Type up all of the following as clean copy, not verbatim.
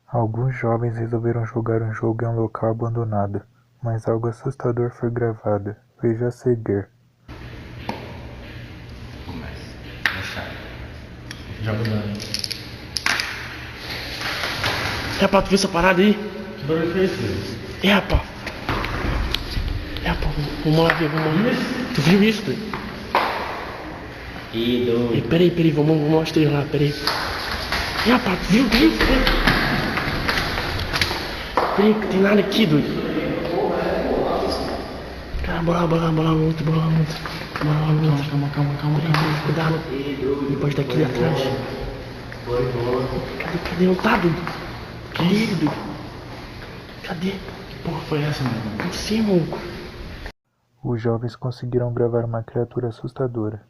Alguns jovens resolveram jogar um jogo em um local abandonado, mas algo assustador foi gravado. Veja a seguir. Começa. Joga o dano. Rapaz, tu viu essa parada aí? Que barulho foi esse? Rapaz, vamos lá ver, vamos lá. Tu viu isso, doido? Ih, doido. Peraí, vamos mostrar lá, peraí. Rapaz, tu viu? Peraí, que tem nada aqui, doido. Cara, bora lá, muito. Calma. Peraí, cuidado. Ele pode estar aqui atrás. Cadê? Não tá, doido? Cadê ele, doido? Cadê? Que porra foi essa, mano? Não sei, mano. Os jovens conseguiram gravar uma criatura assustadora,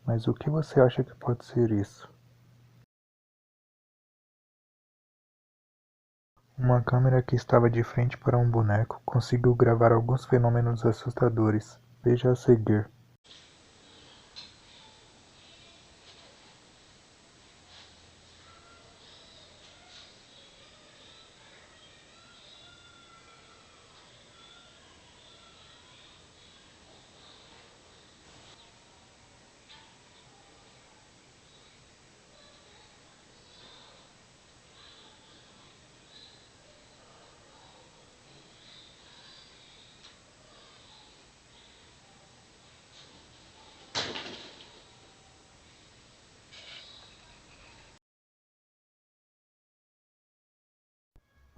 mas o que você acha que pode ser isso? Uma câmera que estava de frente para um boneco conseguiu gravar alguns fenômenos assustadores. Veja a seguir.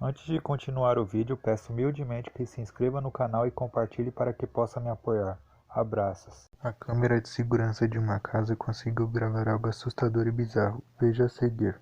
Antes de continuar o vídeo, peço humildemente que se inscreva no canal e compartilhe para que possa me apoiar. Abraços. A câmera de segurança de uma casa conseguiu gravar algo assustador e bizarro. Veja a seguir.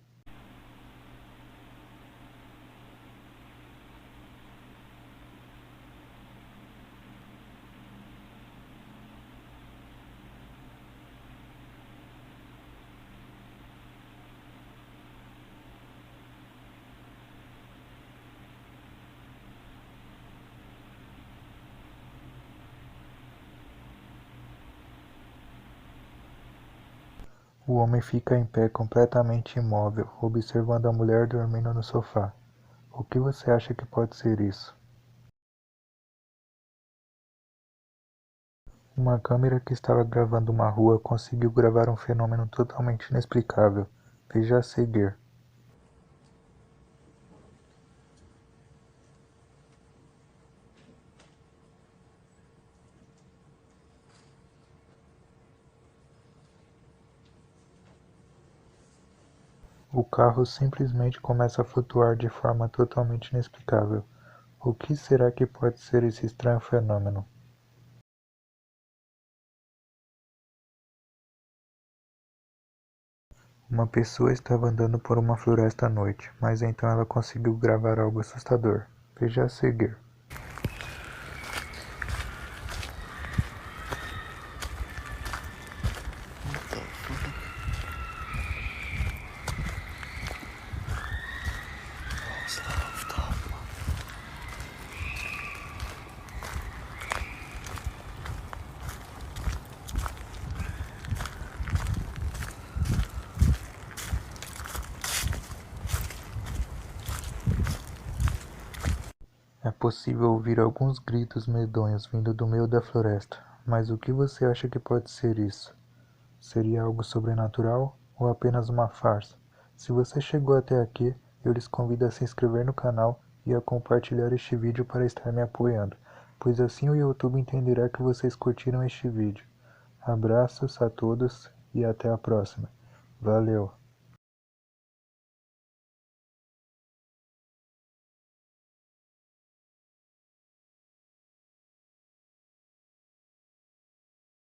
O homem fica em pé completamente imóvel, observando a mulher dormindo no sofá. O que você acha que pode ser isso? Uma câmera que estava gravando uma rua conseguiu gravar um fenômeno totalmente inexplicável. Veja a seguir. O carro simplesmente começa a flutuar de forma totalmente inexplicável. O que será que pode ser esse estranho fenômeno? Uma pessoa estava andando por uma floresta à noite, mas então ela conseguiu gravar algo assustador. Veja a seguir. É possível ouvir alguns gritos medonhos vindo do meio da floresta, mas o que você acha que pode ser isso? Seria algo sobrenatural ou apenas uma farsa? Se você chegou até aqui, eu lhes convido a se inscrever no canal e a compartilhar este vídeo para estar me apoiando, pois assim o YouTube entenderá que vocês curtiram este vídeo. Abraços a todos e até a próxima. Valeu!